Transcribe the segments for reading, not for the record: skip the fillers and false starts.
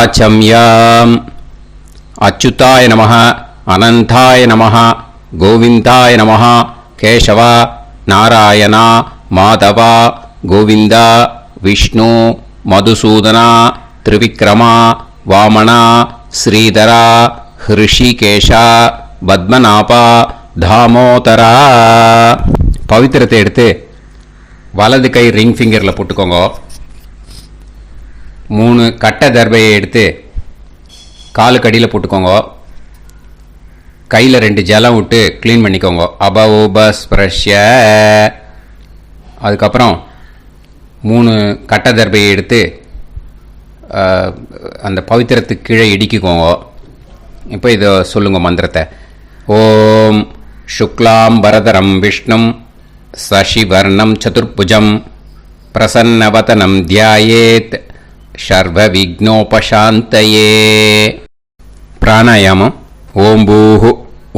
ஆச்சம்யாம். அச்சுதாய நமः, அனந்தாய நமः, கோவிந்தாய நமः, கேசவ, நாராயணா, மாதவா, கோவிந்தா, விஷ்ணு, மதுசூதனா, திரிவிக்ரமா, வாமனா, ஸ்ரீதரா, ஹிருஷிகேஷா, பத்மநாபா, தாமோதரா. பவித்திரத்தை எடுத்து வலது கை ரிங் ஃபிங்கரில் போட்டுக்கோங்க. 3 கட்டை தர்பையை எடுத்து காலுக்கடியில் போட்டுக்கோங்க. கையில் 2 ஜலம் விட்டு க்ளீன் பண்ணிக்கோங்க. அபவோபஸ்பிரஷ்ய. அதுக்கப்புறம் 3 கட்டை தர்பையை எடுத்து அந்த பவித்திரத்துக்கு கீழே இடிக்கிக்கோங்க. இப்போ இதை சொல்லுங்க மந்திரத்தை. ஓம் சுக்லாம் வரதரம் விஷ்ணும் சசிவர்ணம் சதுர்புஜம் பிரசன்னவதனம் தியாயேத் சர்வ விக்னோபசாந்தயே. பிராணாயாமம். ஓம் பூஹு,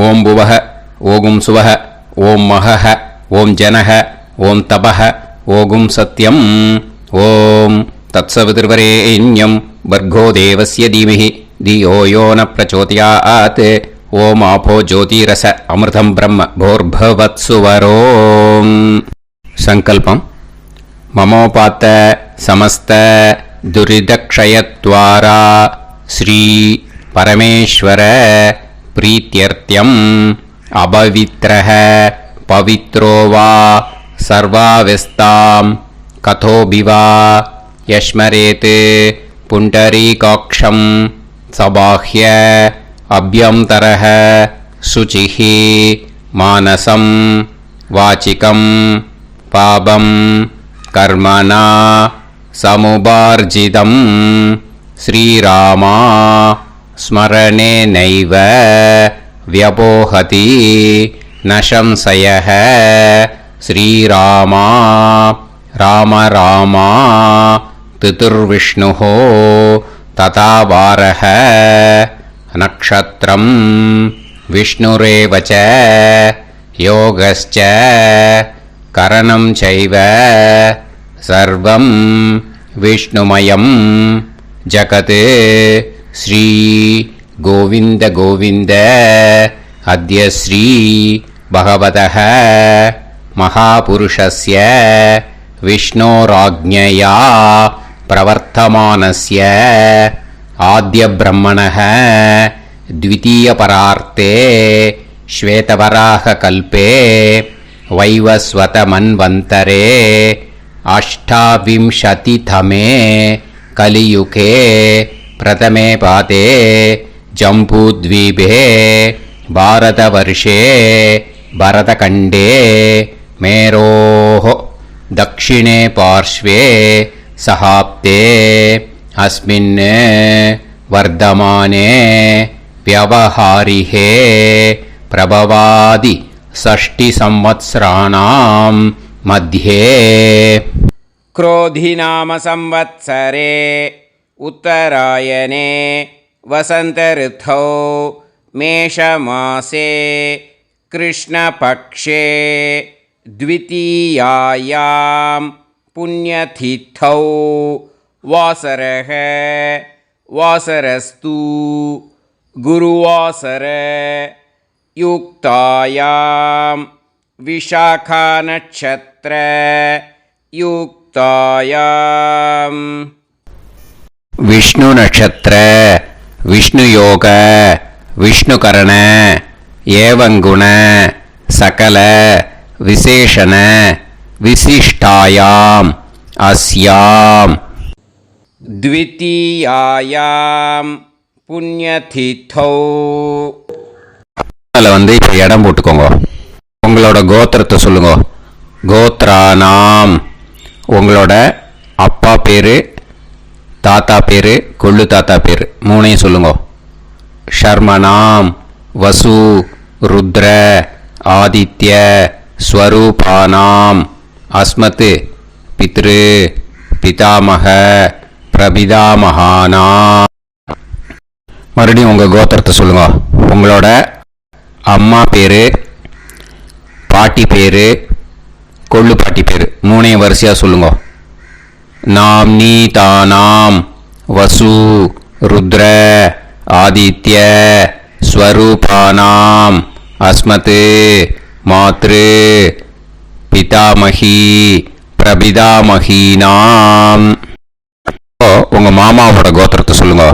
ஓம் புவஹ, ஓகும் சுவஹ, ஓம் மஹஹ, ஓம் ஜனஹ, ஓம் தபஹ, ஓகும் சத்யம். ஓம் தத்சவிதுர்வரேண்யம் பர்கோ தேவஸ்ய தீமஹி தியோ யோ ந பிரச்சோதயாத். ஓம் ஆபோ ஜோதிரச அமிர்தம் பிரம்ம போர்பவத்சுவரோம். சங்கல்பம். மமோபாத்த சமஸ்த துரிதக்ஷயத்வாரா ஸ்ரீ பரமேஸ்வர பிரீத்யர்த்தியம் அபவித்ரஹ பவித்ரோ வா சர்வாவஸ்தாம் கதோபிவா யஸ்மரேத் புண்டரீகாக்ஷம் சபாஹ்ய அப்யந்தரஹ சுசிஹி மானசம் வாசிகம் பாபம் கர்மணா சமுபார்ஜிதம் ஸ்ரீராமா ஸ்மரணேனைவ வ்யபோஹதி நசம்சயஹ. ஸ்ரீராமா ராம ராமா திதுர்விஷ்ணுः ததா வாரஹ. நக்ஷத்ரம் விஷ்ணுரேவ ச யோகஸ்ச கரணம் சைவ சர்வம் விஷ்ணுமயம் ஜகத். ஸ்ரீ கோவிந்த கோவிந்த அத்ய ஸ்ரீ பகவதः மகாபுருஷஸ்ய விஷ்ணோராஜ்ஞயா பிரவர்த்தமானஸ்ய ஆத்ய பிரம்மணः த்விதீயபரார்த்தே ஸ்வேதவராக கல்பே வைவஸ்வத மன்வந்தரே அஷ்டாவிம்சதிதமே கலியுகே பிரதமே பாதே ஜம்பூத்வீபே பாரதவர்ஷே பரதகண்டே மேரோः தக்ஷிணே பார்ஷ்வே சஹாப்தே அஸ்மின் வர்தமானே व्यवहारिहे प्रभवादि 6 संवत्सराणां मध्ये. क्रोधिनाम संवत्सरे उत्तरायणे वसन्तऋतौ मेषमासे कृष्णपक्षे द्वितीयायां पुण्यतिथौ वासरः वासरस्तु गुरुवासर युक्तायां विशाखा नक्षत्र युक्तायां विष्णु नक्षत्र विष्णु योग विष्णुकरण एवं गुण सकल विशेषण विशिष्टायां अस्यां द्वितीयायां புண்ணியதிதோ. அதில் வந்து இப்போ இடம் போட்டுக்கோங்க. உங்களோட கோத்திரத்தை சொல்லுங்க. கோத்ரானாம். உங்களோட அப்பா பேர், தாத்தா பேர், கொள்ளு தாத்தா பேர் 3ஐயும் சொல்லுங்க. ஷர்மனாம் வசு ருத்ர ஆதித்ய ஸ்வரூபானாம் அஸ்மத் பித்ரு பிதாமக பிரபிதாமகானாம். மறுபடியும் உங்கள் கோத்திரத்தை சொல்லுங்க. உங்களோட அம்மா பேர், பாட்டி பேர், கொள்ளு பாட்டி பேர் 3ஐயும் வரிசையாக சொல்லுங்க. நாம்னி தானாம் வசு ருத்ர ஆதித்ய ஸ்வரூபானாம் அஸ்மத் மாத்ரு பிதாமகி பிரபிதாமகீனாம். உங்க மாமாவோட கோத்திரத்தை சொல்லுங்க.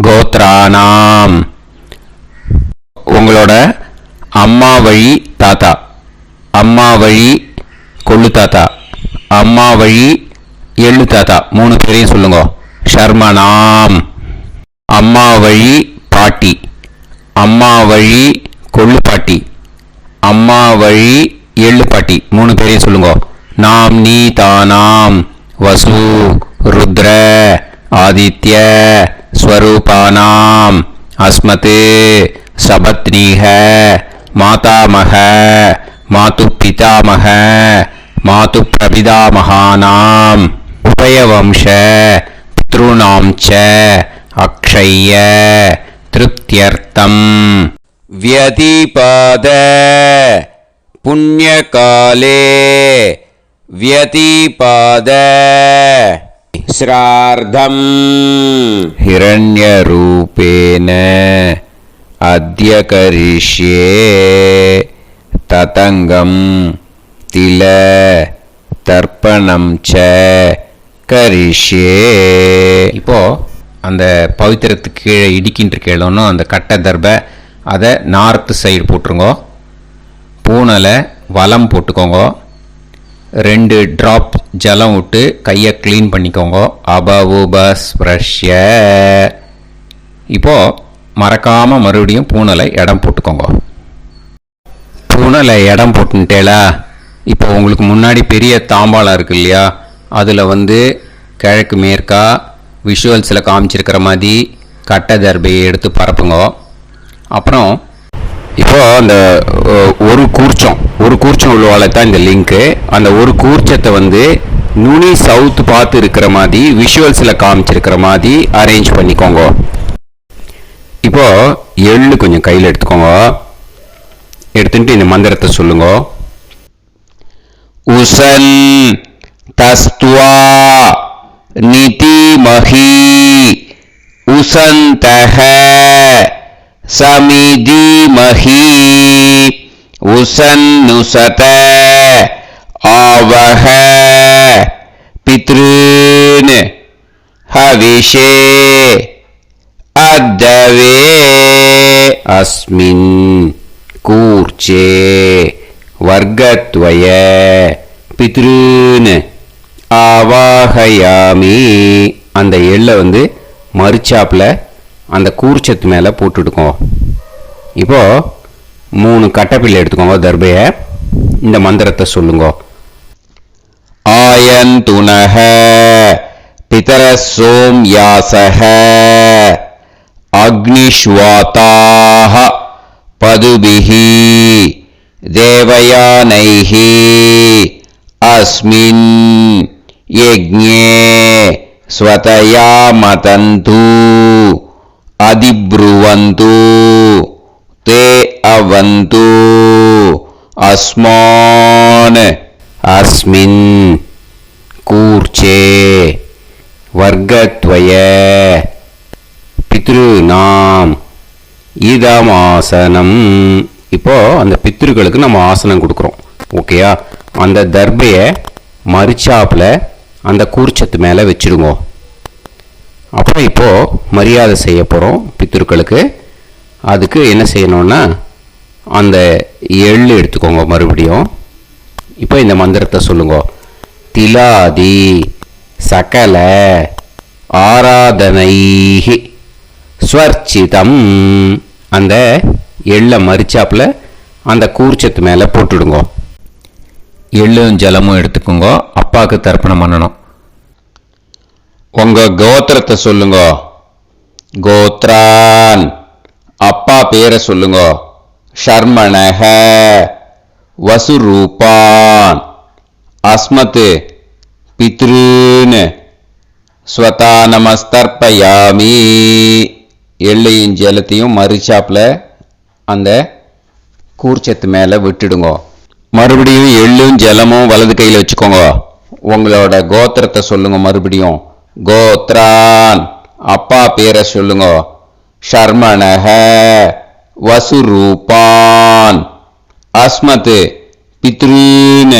கோத்ரானாம். உங்களோட அம்மா வழி தாத்தா, அம்மா வழி கொள்ளு தாத்தா, அம்மா வழி எள்ளு தாத்தா, 3 பேரையும் சொல்லுங்க. ஷர்மனாம். அம்மா வழி பாட்டி, அம்மா வழி கொள்ளு பாட்டி, அம்மா வழி எள்ளு பாட்டி, 3 பேரையும் சொல்லுங்க. நாம் நீ தானாம் வசு ருத்ர ஆதித்ய ஸ்வரூபானாம் அஸ்மத் சபத்னீஹ மாதாமக மாது பிதாமக மாது பிரபிதாமகானாம் உபயவம்ச பித்ருணாம் ச அக்ஷய்ய திருப்தியர்த்தம் வியதிபாத புண்ணியகாலே व्यतिपाद श्रार्धं हिरण्यरूपेण अद्य करिष्ये ततंगं तिल தர்ப்பணம் ச கரிஷ்யே. இப்போ அந்த பவித்திரத்துக்கு கீழே இடிக்கின்ற கேளோன்னு அந்த கட்டை தர்பை அதை நார்த்து சைடு போட்டுருங்க. பூனலை வலம் போட்டுக்கோங்க. 2 ட்ராப் ஜலம் விட்டு கையை க்ளீன் பண்ணிக்கோங்க. அபவுபஸ்ப்ரஷ்ய. இப்போது மறக்காமல் மறுபடியும் பூனலை இடம் போட்டுக்கோங்க. பூனலை இடம் போட்டுட்டேலா. இப்போ உங்களுக்கு முன்னாடி பெரிய தாம்பாளம் இருக்கு இல்லையா, அதில் கிழக்கு மேற்கா விஷுவல்ஸில் காமிச்சிருக்கிற மாதிரி கட்டை தர்பையை எடுத்து பரப்புங்க. அப்புறம் இப்போ அந்த ஒரு கூர்ச்சம் உள்ளவால தான் இந்த லிங்க்கு. அந்த ஒரு கூர்ச்சத்தை நுனி சவுத் பார்த்து இருக்கிற மாதிரி விஷுவல்ஸில் காமிச்சிருக்கிற மாதிரி அரேஞ்ச் பண்ணிக்கோங்க. இப்போ எள்ளு கொஞ்சம் கையில் எடுத்துக்கோங்க. எடுத்துட்டு இந்த மந்திரத்தை சொல்லுங்க. உசன் தஸ்துவா நிதிமஹி உசந்தஹ சமிதிமஹி உசன்னுசத ஆவஹ பித்ருன் ஹவிஷே அத்தவே அஸ்மின் கூர்ச்சே வர்க்கத்வய பித்ருன் ஆவாஹயாமி. அந்த எள்ளை மறுச்சாப்பில் அந்த கூர்ச்சத்து மேலே போட்டுடுக்கோ. இப்போது 3 கட்டைப்பிள்ளை எடுத்துக்கோங்க. தர்பையை இந்த மந்திரத்தை சொல்லுங்க. ஆயந்துனஹ பிதர சோம்யாசஹ அக்னிஷ்வாதாஹ பதுபிஹி தேவயானைஹி அஸ்மின் யஜ்ஞே ஸ்வதயா மதந்து அதிப்ருவந்து தே அவது அஸ்மான் அஸ்மின் கூர்ச்சே வர்க்கத்வய பித்ருநாம் இதமாசனம். இப்போ அந்த பித்ருக்களுக்கு நம்ம ஆசனம் கொடுக்குறோம். ஓகேயா? அந்த தர்பையை மறுச்சாப்பில் அந்த கூர்ச்சத்து மேலே வச்சுடுங்க. அப்புறம் இப்போது மரியாதை செய்ய போகிறோம் பித்ருக்களுக்கு. அதுக்கு என்ன செய்யணும்னா அந்த எள்ளு எடுத்துக்கோங்க. மறுபடியும் இப்போ இந்த மந்திரத்தை சொல்லுங்க. திலாதி சகல ஆராதனைஹி ஸ்வர்ச்சிதம். அந்த எள்ளை மரிச்சாப்பில் அந்த கூர்ச்சத்து மேலே போட்டுடுங்க. எள்ளும் ஜலமும் எடுத்துக்கோங்க. அப்பாவுக்கு தர்ப்பணம் பண்ணணும். உங்கள் கோத்திரத்தை சொல்லுங்க. கோத்ரான். அப்பா பேரை சொல்லுங்க. ஷர்மணஹ வசுரூபான் அஸ்மத் பித்ருன் ஸ்வதா நமஸ்தர்ப்பயாமி. எள்ளையும் ஜலத்தையும் மறுச்சாப்பில் அந்த கூர்ச்சத்து மேலே விட்டுடுங்க. மறுபடியும் எள்ளும் ஜலமும் வலது கையில் வச்சுக்கோங்க. உங்களோட கோத்திரத்தை சொல்லுங்க. மறுபடியும் கோத்ரான் அப்பா பேரை சொல்லுங்க. ஷர்மணஹ வசுரூபான் அஸ்மத் பித்ருன்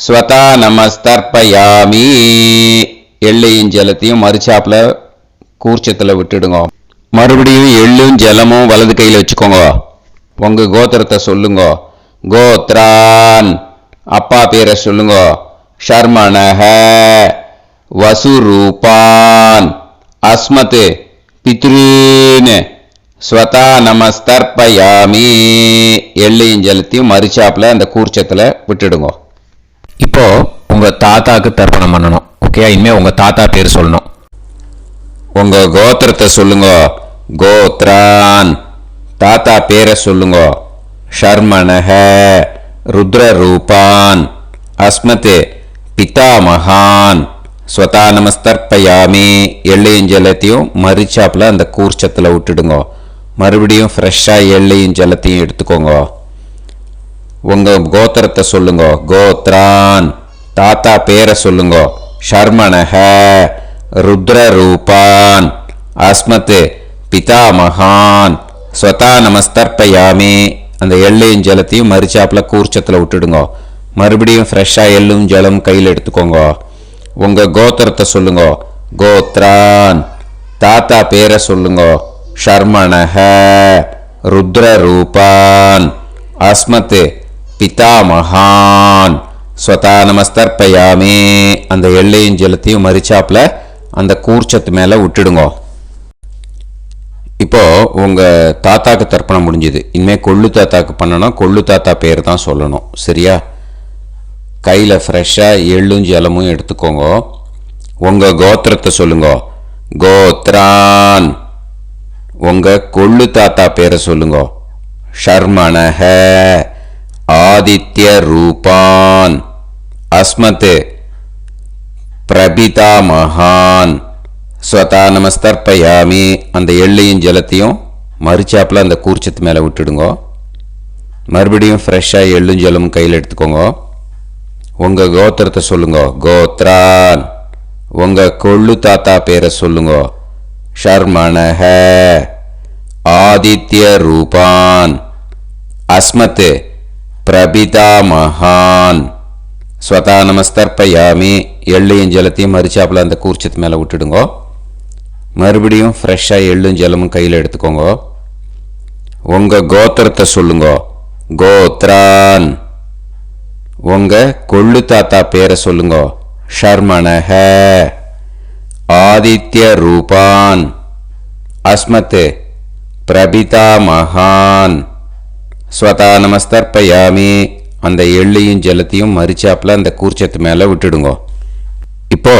ஸ்வதா நமஸ்தர்ப்பயாமி. எள்ளையும் ஜலத்தையும் மறுச்சாப்புல கூர்ச்சத்தில் விட்டுடுங்க. மறுபடியும் எள்ளும் ஜலமும் வலது கையில் வச்சுக்கோங்க. உங்க கோத்திரத்தை சொல்லுங்க. கோத்ரான் அப்பா பேரை சொல்லுங்க. ஷர்மணஹ வசுரூபான் அஸ்மத் பித்ருன் ஸ்வதா நமஸ்தர்ப்பயாமி. எள்ளையும் ஜலத்தையும் மறுச்சாப்புல அந்த கூர்ச்சத்தில் விட்டுடுங்க. இப்போ உங்க தாத்தாக்கு தர்ப்பணம் பண்ணணும். ஓகே, இனிமே உங்க தாத்தா பேர் சொல்லணும். உங்க கோத்திரத்தை சொல்லுங்க. கோத்ரான் தாத்தா பேரை சொல்லுங்க. ஷர்மணஹ ருத்ரரூபான் அஸ்மத் பிதாமகான் ஸ்வதா நமஸ்தர்ப்பயாமி. எள்ளையும் ஜலத்தையும் மறிச்சாப்புல அந்த கூர்ச்சத்தில் விட்டுடுங்க. மறுபடியும் ஃப்ரெஷ்ஷாக எள்ளையும் ஜலத்தையும் எடுத்துக்கோங்க. உங்க கோத்திரத்தை சொல்லுங்க. கோத்ரான் தாத்தா பேரை சொல்லுங்க. ஷர்மணஹ ருத்ரரூபான் அஸ்மத் பிதாமகான் ஸ்வதா நமஸ்தர்ப்பயாமி. அந்த எள்ளையும் ஜலத்தையும் மறிச்சாப்புல கூர்ச்சத்தில் விட்டுடுங்க. மறுபடியும் ஃப்ரெஷ்ஷாக எள்ளும் ஜலம் கையில் எடுத்துக்கோங்க. உங்க கோத்திரத்தை சொல்லுங்க. கோத்ரான் தாத்தா பேரை சொல்லுங்க. ஷர்மணஹ ருத்ரரூபான் அஸ்மத் பிதாமகான் ஸ்வதா நமஸ்தர்ப்பயாமி. அந்த எள்ளையும் ஜலத்தையும் மறிச்சாப்புல அந்த கூர்ச்சத்து மேலே விட்டுடுங்க. இப்போ உங்க தாத்தாக்கு தர்ப்பணம் முடிஞ்சுது. இனிமேல் கொள்ளு தாத்தாக்கு பண்ணணும். கொள்ளு தாத்தா பேர் தான் சொல்லணும். சரியா? கையில் ஃப்ரெஷ்ஷாக எள்ளும் ஜலமும் எடுத்துக்கோங்க. உங்க கோத்திரத்தை சொல்லுங்க. கோத்ரான் உங்க கொள்ளு தாத்தா பேரை சொல்லுங்க. ஷர்மணஹ ஆதித்ய ரூபான் அஸ்மத் பிரபிதாமகான் ஸ்வதா நமஸ்தர்ப்பயாமி. அந்த எள்ளையும் ஜலத்தையும் மறிச்சாப்புல அந்த கூர்ச்சத்து மேலே விட்டுடுங்க. மறுபடியும் ஃப்ரெஷ்ஷாக எள்ளும் ஜலமும் கையில் எடுத்துக்கோங்க. உங்க கோத்திரத்தை சொல்லுங்க. கோத்ரான் உங்க கொள்ளு தாத்தா பேரை சொல்லுங்க. ஷர்மணஹ ஆதித்ய ரூபான் அஸ்மத் பிரபிதாமகான் ஸ்வதா நமஸ்தர்ப்பயாமி. எள்ளையும் ஜலத்தையும் மறிச்சாப்புல அந்த கூர்ச்சத்து மேலே விட்டுடுங்க. மறுபடியும் ஃப்ரெஷ்ஷாக எள்ளும் ஜலமும் கையில் எடுத்துக்கோங்க. உங்க கோத்திரத்தை சொல்லுங்க. கோத்ரான் உங்க கொள்ளு தாத்தா பேரை சொல்லுங்க. ஷர்மணஹ ஆதித்ய ரூபான் அஸ்மத் பிரபிதாமகான் ஸ்வதா நமஸ்தர்ப்பயாமி. அந்த எள்ளையும் ஜலத்தையும் மறிச்சாப்புல அந்த கூர்ச்சத்து மேலே விட்டுடுங்க. இப்போ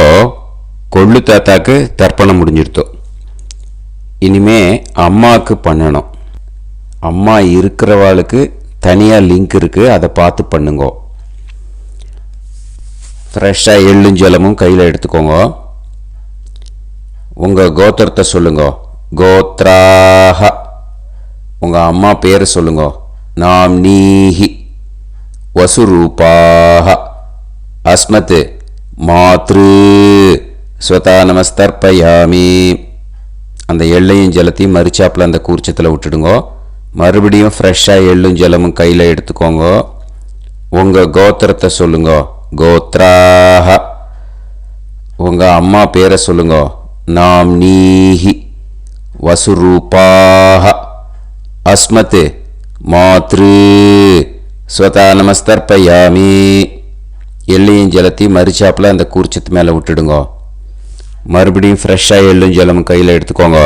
கொள்ளு தாத்தாக்கு தர்ப்பணம் முடிஞ்சிருத்தோம். இனிமே அம்மாவுக்கு பண்ணணும். அம்மா இருக்கிறவாளுக்கு தனியாக லிங்க் இருக்குது, அதை பார்த்து பண்ணுங்க. ஃப்ரெஷ்ஷாக எள்ளும் ஜலமும் கையில் எடுத்துக்கோங்க. உங்கள் கோத்திரத்தை சொல்லுங்க. கோத்ராஹ உங்கள் அம்மா பேர் சொல்லுங்க. நாம் நீஹி வசுரூபாஹ அஸ்மத் மாத்ரு ஸ்வதா நமஸ்தர்ப்பயாமி. அந்த எள்ளையும் ஜலத்தையும் மறிச்சாப்புல அந்த கூர்ச்சத்தில் விட்டுடுங்க. மறுபடியும் ஃப்ரெஷ்ஷாக எள்ளும் ஜலமும் கையில் எடுத்துக்கோங்க. உங்கள் கோத்திரத்தை சொல்லுங்க. கோத்ராஹ உங்கள் அம்மா பேரை சொல்லுங்க. நாம் நீஹி வசுரூபாஹ அஸ்மத் மாத்ரு ஸ்வதா நமஸ்தர்ப்பயாமி. எள்ளையும் ஜலத்தையும் மறிச்சாப்புல அந்த கூர்ச்சத்து மேலே விட்டுடுங்க. மறுபடியும் ஃப்ரெஷ்ஷாக எள்ளும் ஜலமும் கையில் எடுத்துக்கோங்க.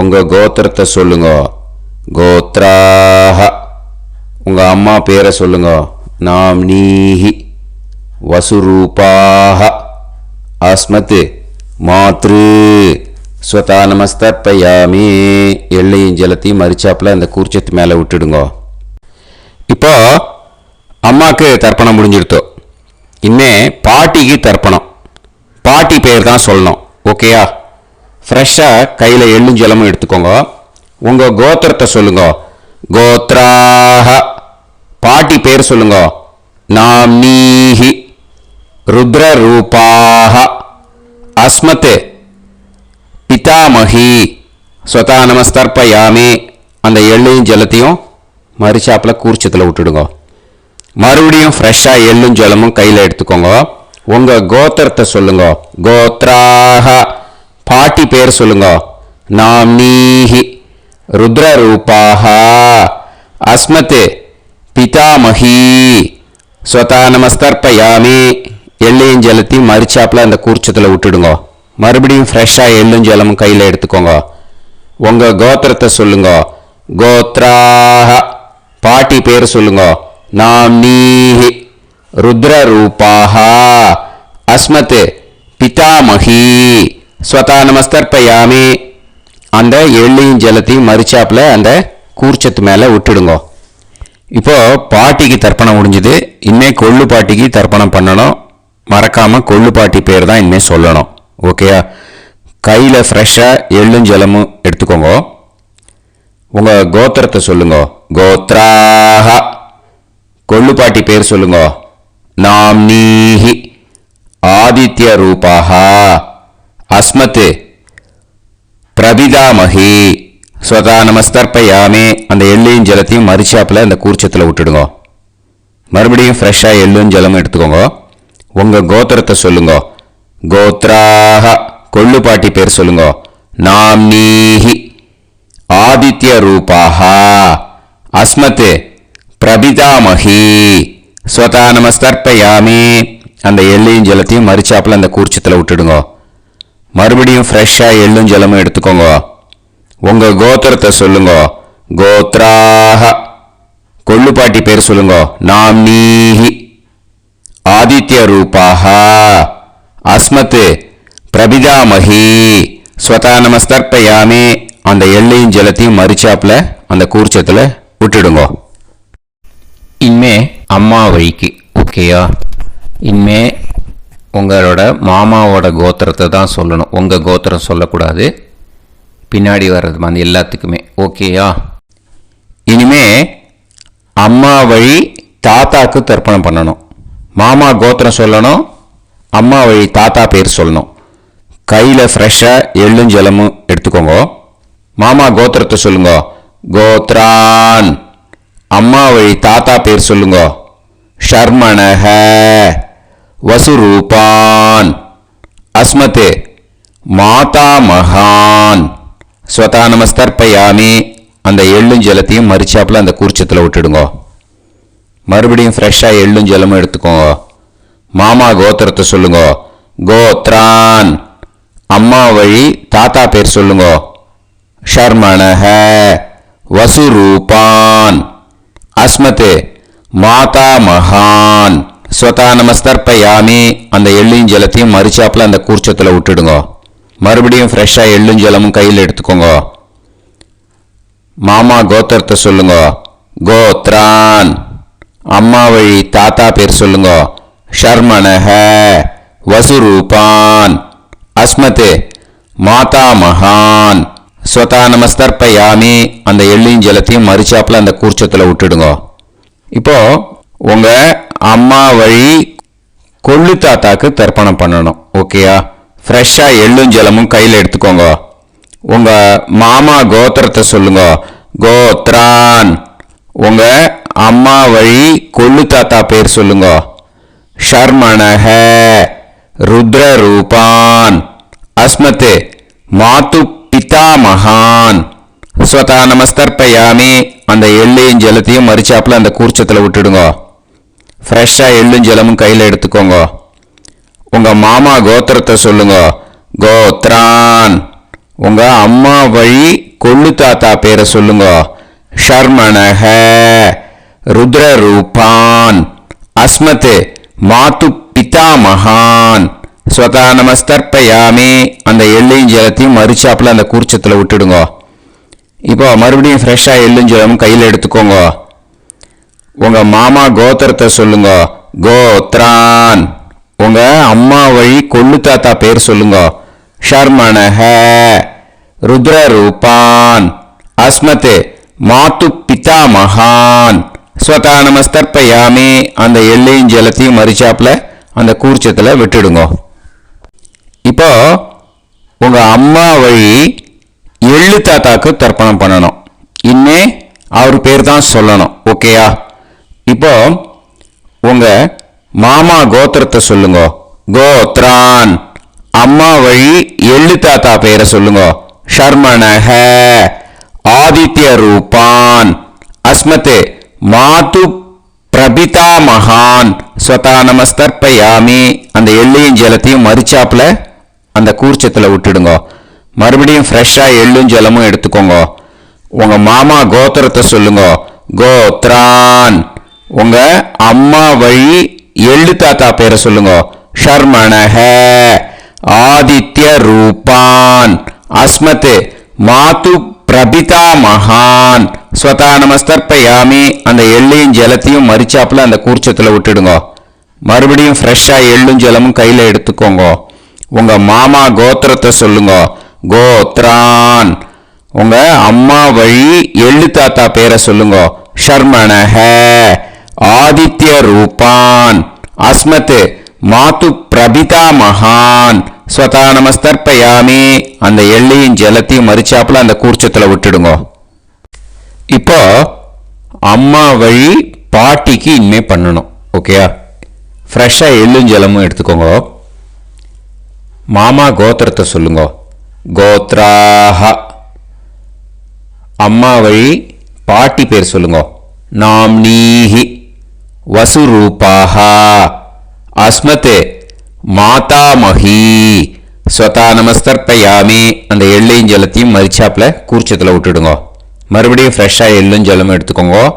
உங்கள் கோத்திரத்தை சொல்லுங்க. கோத்ராஹ உங்கள் அம்மா பேரை சொல்லுங்க. நாம் நீஹி வசுரூபாஹ அஸ்மத் மாத்ரு ஸ்வதா நமஸ்தர்ப்பயாமி. எள்ளையும் ஜலத்தையும் மறிச்சாப்புல அந்த கூர்ச்சத்து மேலே விட்டுடுங்க. இப்போ அம்மாவுக்கு தர்ப்பணம் முடிஞ்சிருத்தோம். இன்னே பாட்டிக்கு தர்ப்பணம். பாட்டி பேர் தான் சொல்லணும். ஓகேயா? ஃப்ரெஷ்ஷாக கையில் எள்ளும் ஜலமும் எடுத்துக்கோங்க. உங்கள் கோத்திரத்தை சொல்லுங்க. கோத்ராஹ பாட்டி பேர் சொல்லுங்க. நாம் நீஹி ருத்ரரூபாஹ அஸ்மத் பிதாமகி ஸ்வதா நமஸ்தர்ப்பயாமி அந்த எள்ளையும் ஜலத்தையும் மறிச்சாப்பில் கூர்ச்சத்தில் விட்டுடுங்க. மறுபடியும் ஃப்ரெஷ்ஷாக எள்ளும் ஜலமும் கையில் எடுத்துக்கோங்க. உங்கள் கோத்திரத்தை சொல்லுங்க. கோத்ராக பாட்டி பேர் சொல்லுங்க. நாம்னீஹி ருத்ரரூபாக அஸ்மத் பிதாமகி ஸ்வதா நமஸ்தர்ப்பயாமி எள்ளையும் ஜலத்தையும் மறிச்சாப்பில் அந்த கூர்ச்சத்தில் விட்டுடுங்க. மறுபடியும் ஃப்ரெஷ்ஷாக எள்ளும் ஜலமும் கையில் எடுத்துக்கோங்க. உங்கள் கோத்திரத்தை சொல்லுங்க. கோத்ராக பாட்டி பேர் சொல்லுங்க. நாம்னீஹி ருத்ரரூபாக அஸ்மத் பிதாமகி ஸ்வதா நமஸ்தர்ப்பயாமி அந்த எள்ளையும் ஜலத்தையும் மறிச்சாப்பில் அந்த கூர்ச்சத்து மேலே விட்டுடுங்க. இப்போ பாட்டிக்கு தர்ப்பணம் முடிஞ்சுது. இனிமேல் கொள்ளு பாட்டிக்கு தர்ப்பணம் பண்ணணும். மறக்காமல் கொள்ளு பாட்டி பேர் தான் இனிமேல் சொல்லணும். ஓகேயா? கையில் ஃப்ரெஷ்ஷாக எள்ளும் ஜலமும் எடுத்துக்கோங்க. உங்கள் கோத்திரத்தை சொல்லுங்க. கோத்ராக கொள்ளு பாட்டி பேர் சொல்லுங்க. நாம்னீஹி ஆதித்ய ரூபாக அஸ்மத் பிரபிதாமகி ஸ்வதா நமஸ்தர்ப்பயாமி அந்த எள்ளையும் ஜலத்தையும் மறிச்சாப்பில் அந்த கூர்ச்சத்தில் விட்டுடுங்க. மறுபடியும் ஃப்ரெஷ்ஷாக எள்ளும் ஜலமும் எடுத்துக்கோங்க. உங்கள் கோத்திரத்தை சொல்லுங்க. கோத்ராக கொள்ளு பாட்டி பேர் சொல்லுங்க. நாம்னீஹி ஆதித்ய ரூபாக அஸ்மத் பிரபிதாமகி ஸ்வதா நமஸ்தர்ப்பயாமி அந்த எள்ளையும் ஜலத்தையும் மறிச்சாப்பில் அந்த கூர்ச்சத்தில் விட்டுடுங்க. மறுபடியும் ஃப்ரெஷ்ஷாக எள்ளும் ஜலமும் எடுத்துக்கோங்க. உங்கள் கோத்திரத்தை சொல்லுங்க. கோத்ராக கொள்ளு பாட்டி பேர் சொல்லுங்க. நாம்னீஹி ஆதித்ய ரூபாக அஸ்மத் பிரபிதாமகி ஸ்வதா நமஸ்தர்ப்பயாமி அந்த எள்ளையும் ஜலத்தையும் மறிச்சாப்பில் அந்த கூர்ச்சத்தில் விட்டுடுங்க. இனிமே அம்மா வழிக்கு. ஓகேயா? இனிமே உங்களோட மாமாவோட கோத்திரத்தை தான் சொல்லணும். உங்கள் கோத்திரம் சொல்லக்கூடாது. பின்னாடி வர்றது மாதிரி எல்லாத்துக்குமே. ஓகேயா? இனிமே அம்மா வழி தாத்தாக்கு தர்ப்பணம் பண்ணணும். மாமா கோத்திரம் சொல்லணும். அம்மா வழி தாத்தா பேர் சொல்லணும். கையில் ஃப்ரெஷ்ஷாக எள்ளும் ஜலமும் எடுத்துக்கோங்க. மாமா கோத்திரத்தை சொல்லுங்க. கோத்ரான் அம்மா வழி தாத்தா பேர் சொல்லுங்க. ஷர்மணஹ வசுரூபான் அஸ்மத் மாதா மகான் ஸ்வதா நமஸ்தர்ப்பயாமி அந்த எள்ளும் ஜலத்தையும் மறிச்சாப்பில் அந்த கூர்ச்சத்தில் விட்டுடுங்க. மறுபடியும் ஃப்ரெஷ்ஷாக எள்ளும் ஜலமும் எடுத்துக்கோங்க. மாமா கோத்திரத்தை சொல்லுங்க. கோத்ரான் அம்மா வழி தாத்தா பேர் சொல்லுங்க. ஷர்மணஹ வசுரூபான் அஸ்மத் மாதா மகான் ஸ்வதா நமஸ்தர்ப்பயாமி அந்த எள்ளையும் ஜலத்தையும் மறிச்சாப்பில் அந்த கூர்ச்சத்தில் விட்டுடுங்க. மறுபடியும் ஃப்ரெஷ்ஷாக எள்ளும் ஜலமும் கையில் எடுத்துக்கோங்க. மாமா கோத்திரத்தை சொல்லுங்க. கோத்ரான் அம்மா வழி தாத்தா பேர் சொல்லுங்க. ஷர்மணஹ வசுரூபான் அஸ்மத் மாதா மகான் ஸ்வதா நமஸ்தர்ப்பயாமி அந்த எள்ளையும் ஜலத்தையும் மறிச்சாப்பில் அந்த கூர்ச்சத்தில் விட்டுடுங்க. இப்போ உங்கள் அம்மா வழி கொள்ளு தாத்தாக்கு தர்ப்பணம் பண்ணணும். ஓகேயா? ஃப்ரெஷ்ஷாக எள்ளும் ஜலமும் கையில் எடுத்துக்கோங்க. உங்கள் மாமா கோத்திரத்தை சொல்லுங்க. கோத்ரான் உங்கள் அம்மா வழி கொள்ளு தாத்தா பேர் சொல்லுங்க. ஷர்மணஹ ருத்ரரூபான் அஸ்மத் மாது பிதாமகான் ஸ்வதா நமஸ்தர்ப்பயாமி அந்த எள்ளையும் ஜலத்தையும் மறிச்சாப்பில் அந்த கூர்ச்சத்தில் விட்டுடுங்க. ஃப்ரெஷ்ஷாக எள்ளும் ஜலமும் கையில் எடுத்துக்கோங்க. உங்கள் மாமா கோத்திரத்தை சொல்லுங்க. கோத்ரான் உங்கள் அம்மா வழி கொள்ளு தாத்தா பேரை சொல்லுங்க. ஷர்மணஹ ருத்ரரூபான் அஸ்மத் மாது பிதாமகான் ஸ்வதா நமஸ்தர்ப்பயாமி அந்த எள்ளையும் ஜலத்தையும் மறிச்சாப்பில் அந்த கூர்ச்சத்தில் விட்டுடுங்க. இப்போ மறுபடியும் ஃப்ரெஷ்ஷாக எள்ளும் ஜலமும் கையில் எடுத்துக்கோங்க. உங்கள் மாமா கோத்திரத்தை சொல்லுங்க. கோத்ரான் உங்கள் அம்மா வழி கொள்ளு தாத்தா பேர் சொல்லுங்க. ஷர்மணஹ ருத்ரரூபான் அஸ்மத் மாது பிதாமகான் ஸ்வதா நமஸ்தர்ப்பயாமி அந்த எள்ளையும் ஜலத்தையும் மறிச்சாப்பில் அந்த கூர்ச்சத்தில் விட்டுடுங்க. இப்போ உங்கள் அம்மா வழி எள்ளு தாத்தாக்கு தர்ப்பணம் பண்ணணும். இனிமே அவர் பேர் தான் சொல்லணும். ஓகேயா? இப்போ உங்கள் மாமா கோத்திரத்தை சொல்லுங்க. கோத்ரான். அம்மா வழி எள்ளு தாத்தா பேரை சொல்லுங்க. ஷர்மணஹ. ஆதித்ய ரூபான். அஸ்மத் மாது பிரபிதா மகான் ஸ்வதா நமஸ்தர்ப்பயாமி. அந்த எள்ளையும் ஜலத்தையும் மரிச்சாப்புல அந்த கூர்ச்சத்தில் விட்டுடுங்க. மறுபடியும் ஃப்ரெஷ்ஷாக எள்ளும் ஜலமும் எடுத்துக்கோங்க. உங்கள் மாமா கோத்திரத்தை சொல்லுங்க. கோத்ரான். உங்கள் அம்மா வழி எள்ளு தாத்தா பேரை சொல்லுங்க. ஷர்மணஹ. ஆதித்ய ரூபான். அஸ்மத் மாது பிரபிதா மகான் ஸ்வதா நமஸ்தர்ப்பயாமி. அந்த எள்ளையும் ஜலத்தையும் மரிச்சாப்புல அந்த கூர்ச்சத்தில் விட்டுடுங்க. மறுபடியும் ஃப்ரெஷ்ஷாக எள்ளும் ஜலமும் கையில் எடுத்துக்கோங்க. உங்கள் மாமா கோத்திரத்தை சொல்லுங்க. கோத்ரான். உங்கள் அம்மா வழி எள்ளு தாத்தா பேரை சொல்லுங்க. ஷர்மணஹ. ஆதித்ய ரூபான். அஸ்மத் மாது பிரபிதா மகான் ஸ்வதா நமஸ்தர்ப்பயாமி. அந்த எள்ளையும் ஜலத்தையும் மரிச்சாப்புல அந்த கூர்ச்சத்தில் விட்டுடுங்க. இப்போ அம்மா வழி பாட்டிக்கு இனிமே பண்ணணும். ஓகேயா? ஃப்ரெஷ்ஷாக எள்ளும் ஜலமும் எடுத்துக்கோங்க. மாமா கோத்திரத்தை சொல்லுங்க. கோத்ராஹ. அம்மா வழி பாட்டி பேர் சொல்லுங்க. நாம்னீஹி. வசுரூபாஹ. அஸ்மத் மாதாமஹி. ஸ்வதா நமஸ்தர்ப்பயாமி. அந்த எள்ளையும் ஜலத்தையும் மரிச்சாப்புல கூர்ச்சத்தில் விட்டுடுங்க. மறுபடியும் ஃப்ரெஷ்ஷாக எள்ளும் ஜலமும் எடுத்துக்கோங்க.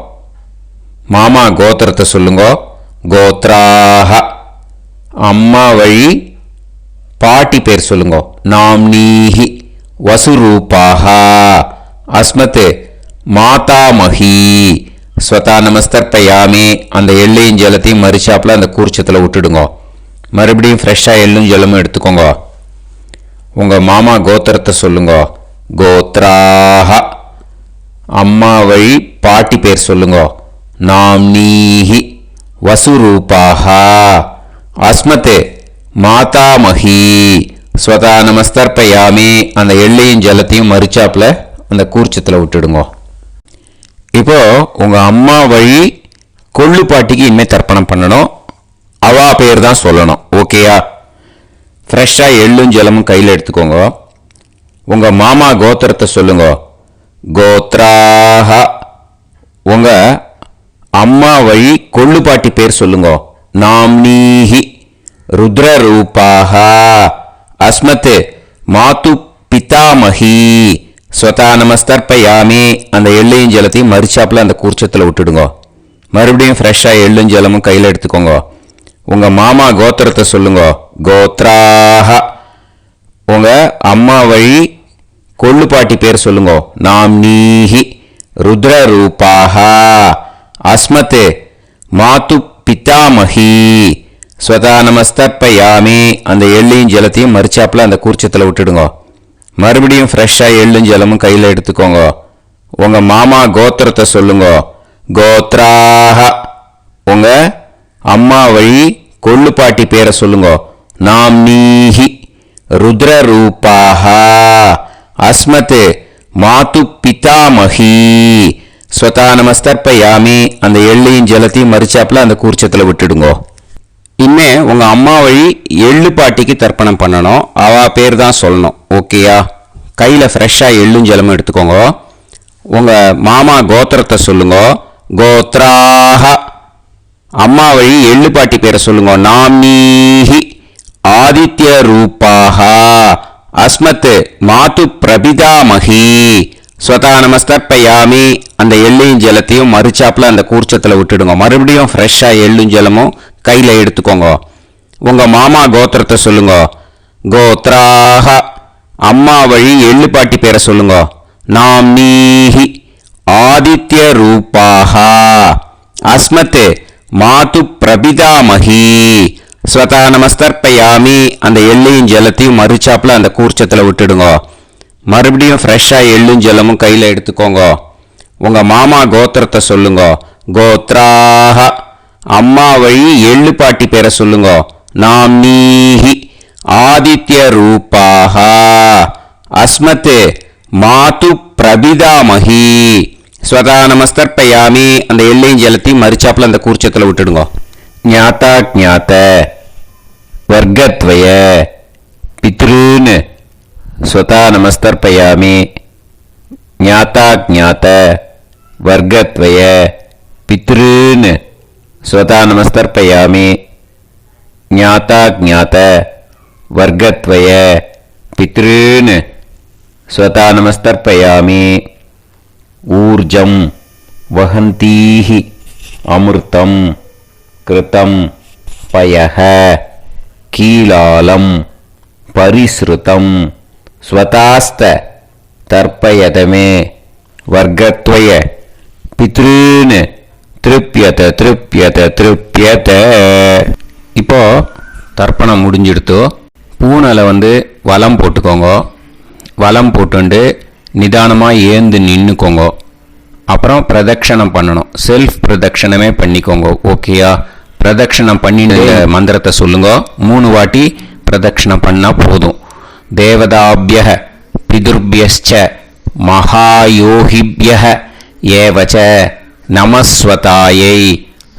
மாமா கோத்திரத்தை சொல்லுங்க. கோத்ராஹ. அம்மா வழி பாட்டி பேர் சொல்லுங்க. நாம்னீஹி. வசுரூபாஹ. அஸ்மத் மாதாமஹி. ஸ்வதா நமஸ்தர்ப்பயாமி. அந்த எள்ளையும் ஜலத்தையும் மரிச்சாப்புல அந்த கூர்ச்சத்தில் விட்டுடுங்க. மறுபடியும் ஃப்ரெஷ்ஷாக எள்ளும் ஜலமும் எடுத்துக்கோங்க. உங்கள் மாமா கோத்திரத்தை சொல்லுங்க. கோத்ராஹ. அம்மா வழி பாட்டி பேர் சொல்லுங்க. நாம்னீஹி. வசுரூபாஹ. அஸ்மத் மாதாமஹி. ஸ்வதா நமஸ்தர்ப்பயாமி. அந்த எள்ளையும் ஜலத்தையும் மரிச்சாப்புல அந்த கூர்ச்சத்தில் விட்டுடுங்க. இப்போ உங்கள் அம்மா வழி கொள்ளு பாட்டிக்கு இனிமேல் தர்ப்பணம் பண்ணணும். அவா பேர் தான் சொல்லணும். ஓகேயா? ஃப்ரெஷ்ஷாக எள்ளும் ஜலமும் கையில் எடுத்துக்கோங்க. உங்கள் மாமா கோத்திரத்தை சொல்லுங்க. கோத்ராஹ. உங்கள் அம்மா வழி கொள்ளு பாட்டி பேர் சொல்லுங்க. நாம்னீஹி. ருத்ரரூபாஹ. அஸ்மத் மாது பிதாமஹி. ஸ்வதா நமஸ்தர்ப்பயாமி. அந்த எள்ளையும் ஜலத்தையும் மரிச்சாப்புல அந்த கூர்ச்சத்தில் விட்டுடுங்க. மறுபடியும் ஃப்ரெஷ்ஷாக எள்ளும் ஜலமும் கையில் எடுத்துக்கோங்க. உங்கள் மாமா கோத்திரத்தை சொல்லுங்க. கோத்ராஹ. உங்கள் அம்மா வழி கொள்ளு பாட்டி பேர் சொல்லுங்க. நாம்னீஹி. ருத்ரரூபாஹ. அஸ்மத் மாது பிதாமஹி. ஸ்வதா நமஸ்தர்ப்பயாமி. அந்த எள்ளையும் ஜலத்தையும் மரிச்சாப்புல அந்த கூர்ச்சத்தில் விட்டுடுங்க. மறுபடியும் ஃப்ரெஷ்ஷாக எள்ளும் ஜலமும் கையில் எடுத்துக்கோங்க. உங்கள் மாமா கோத்திரத்தை சொல்லுங்க. கோத்ராஹ. உங்கள் அம்மா வழி கொள்ளு பாட்டி பேரை சொல்லுங்க. நாம்னீஹி. ருத்ரரூபாஹ. அஸ்மத் மாது பிதாமஹி. ஸ்வதா நமஸ்தர்ப்பயாமி. அந்த எள்ளையும் ஜலத்தையும் மரிச்சாப்புல அந்த கூர்ச்சத்தில் விட்டுடுங்க. இனிமே உங்கள் அம்மா வழி எள்ளு பாட்டிக்கு தர்ப்பணம் பண்ணணும். அவா பேர் தான் சொல்லணும். ஓகேயா? கையில் ஃப்ரெஷ்ஷாக எள்ளும் ஜலமும் எடுத்துக்கோங்க. உங்கள் மாமா கோத்திரத்தை சொல்லுங்க. கோத்ராஹ. அம்மா வழி எள்ளு பாட்டி பேரை சொல்லுங்க. நாம்னீஹி. ஆதித்ய ரூபாஹ. அஸ்மத் மாது பிரபிதாமஹி. ஸ்வதா நமஸ்தர்ப்பயாமி. அந்த எள்ளையும் ஜலத்தையும் மரிச்சாப்புல அந்த கூர்ச்சத்தில் விட்டுடுங்க. மறுபடியும் ஃப்ரெஷ்ஷாக எள்ளும் ஜலமும் கையில் எடுத்துக்கோங்க. உங்கள் மாமா கோத்திரத்தை சொல்லுங்க. கோத்ராஹ. அம்மா வழி எள்ளு பாட்டி பேரை சொல்லுங்க. நாம்னீஹி. ஆதித்ய ரூபாஹ. அஸ்மத் மாது பிரபிதாமஹி. ஸ்வதா நமஸ்தர்ப்பயாமி. அந்த எள்ளையும் ஜலத்தையும் மரிச்சாப்புல அந்த கூர்ச்சத்தில் விட்டுடுங்க. மறுபடியும் ஃப்ரெஷ்ஷாக எள்ளும் ஜலமும் கையில் எடுத்துக்கோங்க. உங்கள் மாமா கோத்திரத்தை சொல்லுங்க. கோத்ராஹ. அம்மா வழி எள்ளு பாட்டி பேரை சொல்லுங்க. நாம்னீஹி. ஆதித்யரூபாः அஸ்மத் மாது பிரபிதாமஹி. ஸ்வதா நமஸ்தர்ப்பயாமி. அந்த எல்லையும் ஜலத்தையும் மறிச்சாப்புல அந்த கூர்ச்சத்தில் விட்டுடுங்க. ஞாதா ஞாத வர்க்கத்வய பித்ருன் ஸ்வதா நமஸ்தர்ப்பயாமி. ஞாதா ஞாத வர்க்கத்வய பித்ருன் ஸ்வதா நமஸ்தர்ப்பயாமி. ஞாதா ஞாத வர்க்கத்வய பித்ருன் ஸ்வதா நமஸ்தர்ப்பயாமி. ஊர்ஜம் வஹந்தீஹி அமிர்தம் கிருதம் பயஹ கீலாலம் பரிஸ்ருதம் ஸ்வதாஸ்த தர்ப்பயதமே வர்க்கத்வய பித்ருன் திருப்யத திருப்யத திருப்யத. இப்போ தர்ப்பணம் முடிஞ்சிடுத்தோ. பூனலை வலம் போட்டுக்கோங்க. வலம் போட்டுண்டு நிதானமாக ஏந்து நின்றுக்கோங்க. அப்புறம் பிரதட்சணம் பண்ணணும். செல்ஃப் பிரதட்சணமே பண்ணிக்கோங்க. ஓகேயா? பிரதட்சணம் பண்ணிட்டு மந்திரத்தை சொல்லுங்க. 3 வாட்டி பிரதட்சணம் பண்ணால் போதும். தேவதாபிய பிதுர்பியச்ச மகாயோகிபிய ஏவச்ச நமஸ்வதாயை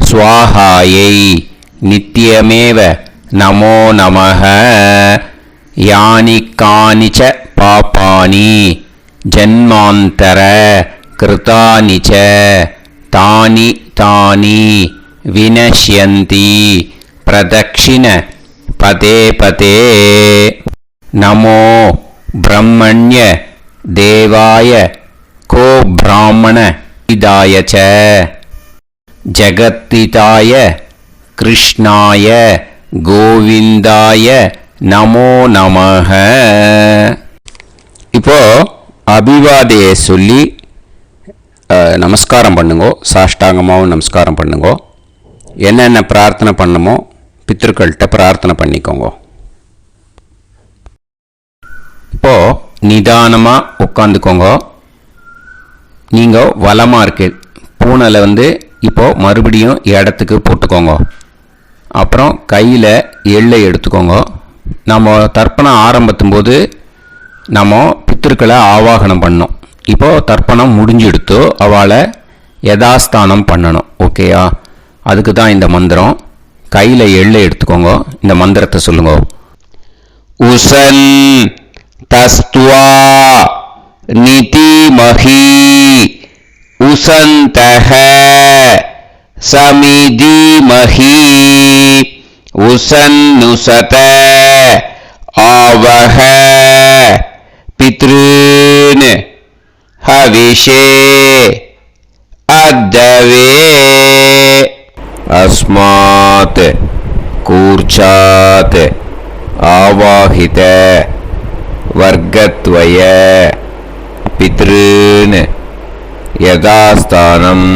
ஸ்வாஹாயை நித்யமேவ நமோ நமஹ. யானி கானிச்ச பாபானி ஜன்மாந்தர கிருதானி ச தானி தானி வினஷ்யந்தி பிரதக்ஷிண பதே பதே. நமோ பிரம்மண்ய தேவாய கோ பிராமண இதாய ச ஜகத்திதாய கிருஷ்ணாய கோவிந்தாய நமோ நமஹ. இப்போ அபிவாதையை சொல்லி நமஸ்காரம் பண்ணுங்கோ. சாஷ்டாங்கமாகவும் நமஸ்காரம் பண்ணுங்கோ. என்னென்ன பிரார்த்தனை பண்ணணுமோ பித்ருக்கள்கிட்ட பிரார்த்தனை பண்ணிக்கோங்க. இப்போ நிதானமாக உட்காந்துக்கோங்க. நீங்கள் வலமாக இருக்கு பூனலை இப்போ மறுபடியும் இடத்துக்கு போட்டுக்கோங்க. அப்புறம் கையில் எள்ளை எடுத்துக்கோங்க. நம்ம தர்ப்பணம் ஆரம்பத்தும் போது நம்ம பித்திருக்களை ஆவாகனம் பண்ணோம். இப்போது தர்ப்பணம் முடிஞ்செடுத்து அவளை யதாஸ்தானம் பண்ணணும். ஓகேயா? அதுக்கு தான் இந்த மந்திரம். கையில் எள்ளை எடுத்துக்கோங்க. இந்த மந்திரத்தை சொல்லுங்க. உசன் தஸ்துவா நிதிமஹி உசந்தஹ சமிதிமஹி உசன்னுசத ஆவஹ பித்ருன் ஹவிஷே அத்தவே. அஸ்மாத் கூர்ச்சாத் ஆவாஹித வர்க்கத்வய பித்ருன் யதாஸ்தானம்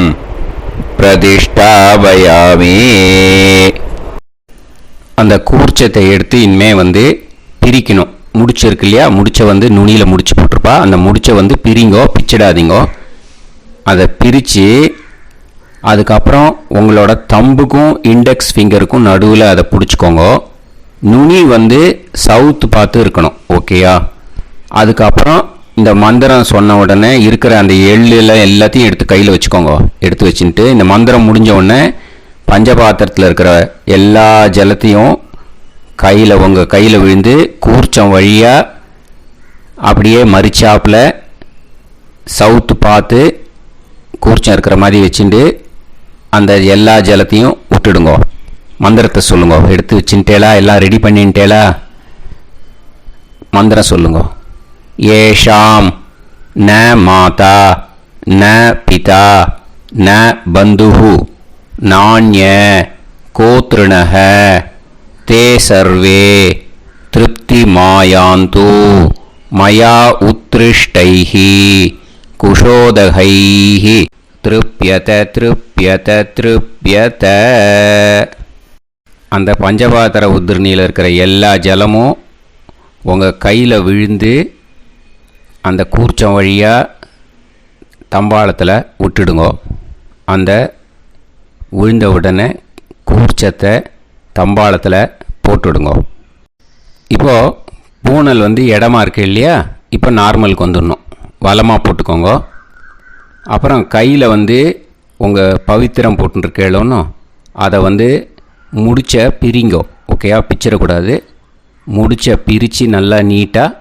பிரதிஷ்டாபயாமி. அந்த கூர்ச்சத்தை எடுத்து இனிமே பிரிக்கணும். முடிச்சு இருக்கு இல்லையா? முடிச்சை நுனியில் முடிச்சு போட்டிருப்பா. அந்த முடிச்சை பிரிங்கோ, பிச்சிடாதீங்கோ. அதை பிரித்து அதுக்கப்புறம் உங்களோட தம்புக்கும் இண்டெக்ஸ் ஃபிங்கருக்கும் நடுவில் அதை பிடிச்சிக்கோங்க. நுனி சவுத்து பார்த்து இருக்கணும். ஓகேயா? அதுக்கப்புறம் இந்த மந்திரம் சொன்ன உடனே இருக்கிற அந்த எள்ளில் எல்லாத்தையும் எடுத்து கையில் வச்சுக்கோங்க. எடுத்து வச்சுட்டு இந்த மந்திரம் முடிஞ்ச உடனே பஞ்சபாத்திரத்தில் இருக்கிற எல்லா ஜலத்தையும் உங்கள் கையில் விழுந்து கூர்ச்சம் வழியாக அப்படியே மறிச்சாப்பில் சவுத்து பார்த்து கூர்ச்சம் இருக்கிற மாதிரி வச்சுட்டு அந்த எல்லா ஜலத்தையும் விட்டுடுங்க. மந்திரத்தை சொல்லுங்க. எடுத்து வச்சுட்டேலா? எல்லாம் ரெடி பண்ணிட்டேலா? மந்திரம் சொல்லுங்க. ஏஷாம் ந மாதா ந பிதா ந பந்துஹு நாண்ய கோத்ருணஹ தே சர்வே திருப்தி மாயாந்து மயா உத்ருஷ்டைஹி குஷோதகைஹி திருப்யத திருப்யத திருப்யத. அந்த பஞ்சபாத்திர உதிர்ணியில் இருக்கிற எல்லா ஜலமும் உங்கள் கையில் விழுந்து அந்த கூர்ச்சம் வழியாக தம்பாளத்தில் விட்டுடுங்க. அந்த விழுந்த உடனே கூர்ச்சத்தை தம்பாளத்தில் போட்டுடுங்க. இப்போது பூனல் இடமா இருக்கு இல்லையா, இப்போ நார்மலுக்கு வந்துடணும். வலமாக போட்டுக்கோங்க. அப்புறம் கையில் உங்கள் பவித்திரம் போட்டுருக்கேளோன்னு அதை முடிச்ச பிரிங்கோ. ஓகேயா, பிச்சிடக்கூடாது. முடிச்ச பிரித்து நல்லா நீட்டாக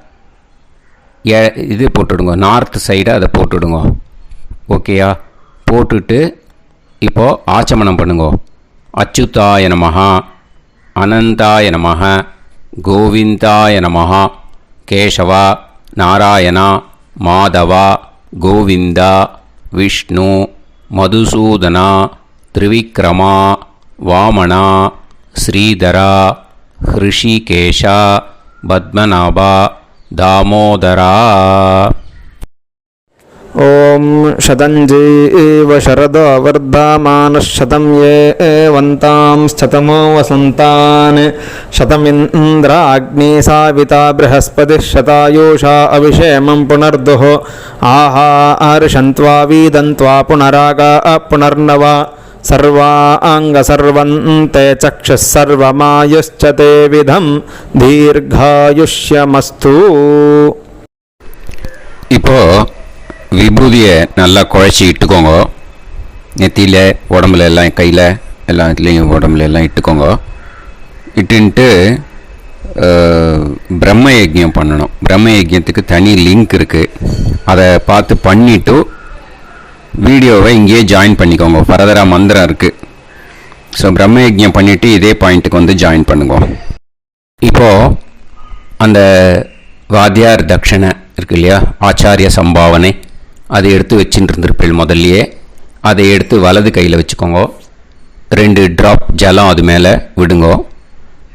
இது போட்டுடுங்க, நார்த் சைடை அதை போட்டுடுங்க. ஓகேயா, போட்டுட்டு இப்போது ஆச்சமனம் பண்ணுங்க. அச்சுதாய நமஹ, அனந்தாய நமஹ, கோவிந்தாய நமஹ, கேசவா, நாராயணா, மாதவா, கோவிந்தா, விஷ்ணு, மதுசூதனா, திரிவிக்ரமா, வாமனா, ஸ்ரீதரா, ஹிருஷிகேஷா, பத்மநாபா, தாமோதரா. ॐ शतञ्जीव शरदो वर्धमानः शतं येवन्तां शतमो वसन्तान् शतमिन्द्राग्नी साविता बृहस्पतिः शतायुषा अविषेमं पुनर्दुः आहार्षन्त्वा वीदन्त्वा पुनरागा पुनर्नवा सर्वाङ्गसर्वन्ते चक्षुः सर्वमायुश्च ते विधं दीर्घायुष्यमस्तु. இப்போது விபூதியை நல்லா குழச்சி இட்டுக்கோங்க. நெத்தியில், உடம்புல எல்லாம், கையில் எல்லாம் இதுலேயும் உடம்புல எல்லாம் இட்டுக்கோங்க. இட்டுன்ட்டு பிரம்ம யஜ்யம் பண்ணணும். பிரம்ம யஜ்யத்துக்கு தனி லிங்க் இருக்குது, அதை பார்த்து பண்ணிவிட்டு வீடியோவை இங்கேயே ஜாயின் பண்ணிக்கோங்க. ஃபர்தராக மந்திரம் இருக்குது. ஸோ பிரம்ம யஜ்யம் பண்ணிவிட்டு இதே பாயிண்ட்டுக்கு ஜாயின் பண்ணுங்க. இப்போது அந்த வாத்தியார் தட்சணை இருக்கு இல்லையா, ஆச்சாரிய சம்பாவனை, அதை எடுத்து வச்சுட்டு இருந்திருப்பேன் முதல்லையே. அதை எடுத்து வலது கையில் வச்சுக்கோங்க. 2 ட்ராப் ஜலம் அது மேலே விடுங்கோ.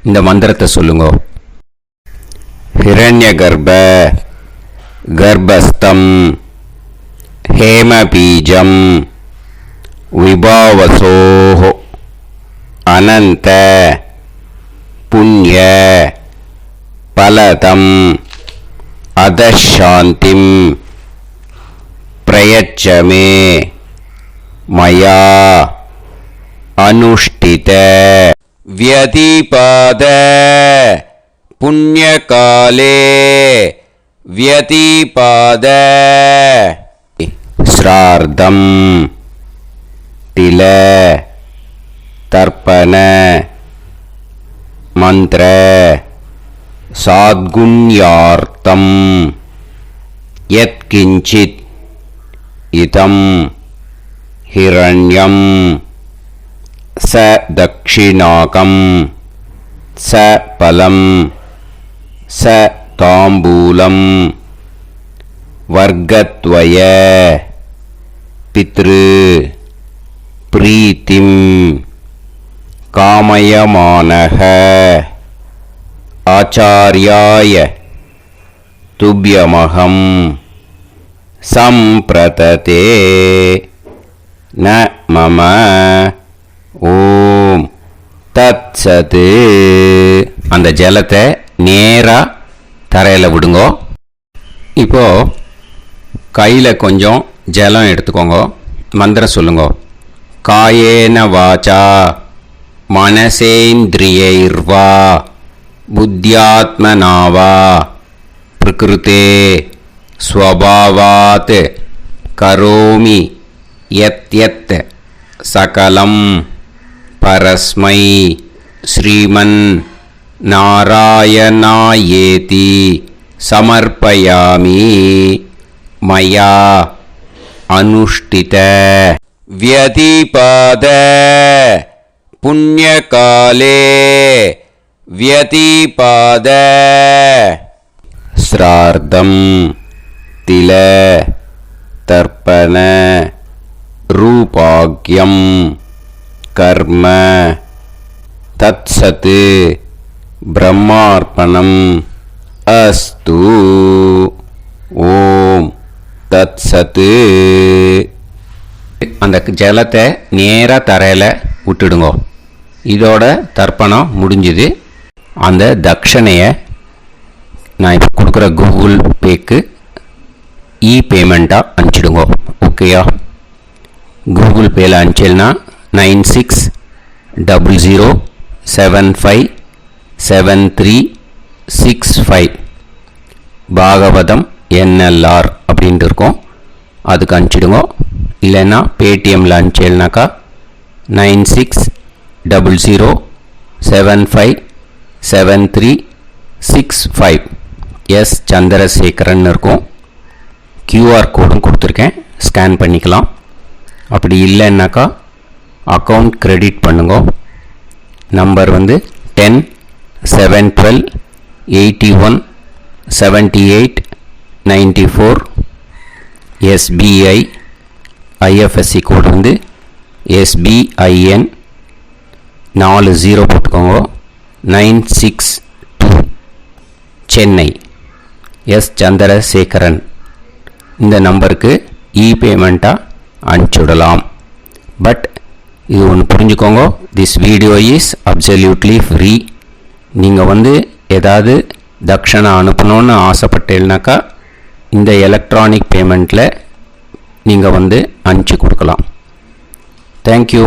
இந்த மந்திரத்தை சொல்லுங்க. ஹிரண்ய கர்ப்ப கர்ப்பஸ்தம் ஹேமபீஜம் விபாவசோஹோ அனந்த புண்ணிய பலதம் அதசாந்திம் பிரயச்சமே மயா அனுஷ்டித வியதிபாத புண்ணியகாலே வியதிபாத ஸ்ரார்த்தம் தில தர்ப்பண மந்திர சாத்குண்யார்த்தம் யத்கிஞ்சித் இதம் ஹிரண்யம் ச தக்ஷிணாகம் ச பலம் ச தாம்பூலம் வர்க்கத்வய பித்ரு பிரீத்திம் காமயமானஹ ஆச்சார்யாய துப்யமகம் சம்பிரததே ந மம ஓம் தத்சது. அந்த ஜலத்தை நேராக தரையில் விடுங்கோ. இப்போது கையில் கொஞ்சம் ஜலம் எடுத்துக்கோங்க. மந்திரம் சொல்லுங்க. காயேன வாச்சா மனசேந்திரியைர்வா புத்தியாத்மனாவா பிரகிருதே ஸ்வபாவாத் கரோமி யத் யத் சகலம் பரஸ்மை ஸ்ரீமன் நாராயணாயேதி சமர்ப்பயாமி மயா அனுஷ்டித வியதிபாத புண்ணியகாலே வியதிபாத ஸ்ரார்த்தம் தில தர்ப்பண ரூபாக்யம் கர்ம தத்சத் பிரம்மார்ப்பணம் அஸ்து. ஓம் தத்சத். அந்த ஜலத்தை நேராக தரையில் விட்டுடுங்க. இதோட தர்ப்பணம் முடிஞ்சுது. அந்த தட்சணையை நான் இப்போ கொடுக்குற கூகுள் பேக்கு பேமெண்ட்டாக அனுப்பிச்சிடுங்க. ஓகேயா, கூகுள் பேயில் அனுப்பிச்சல்னா 96007573 965 பாகவதம் NLR அப்படின்ட்டு இருக்கும். அதுக்கு அனுப்பிச்சிடுங்க. இல்லைன்னா பேடிஎம்மில் அனுப்பிச்சேல்னாக்கா 9600757365 எஸ் சந்திரசேகரன் இருக்கும். QR கோடும் கொடுத்துருக்கேன், ஸ்கேன் பண்ணிக்கலாம். அப்படி இல்லைன்னாக்கா அக்கௌண்ட் கிரெடிட் பண்ணுங்க. நம்பர் வந்து 10-7-12-81-78-94 SBI. IFSC கோடு வந்து SBIN 40 போட்டுக்கோங்க. 962 சென்னை எஸ் சந்திரசேகரன். இந்த நம்பருக்கு இ-பேமெண்ட்டாக அனுப்பிச்சுடலாம். பட் இது ஒன்று புரிஞ்சுக்கோங்க, this video is absolutely free. நீங்கள் வந்து ஏதாவது தட்சணை அனுப்பணுன்னு ஆசைப்பட்டேன்னாக்கா இந்த எலக்ட்ரானிக் பேமெண்ட்டில் நீங்கள் வந்து அனுப்பிச்சி கொடுக்கலாம். தேங்க்யூ.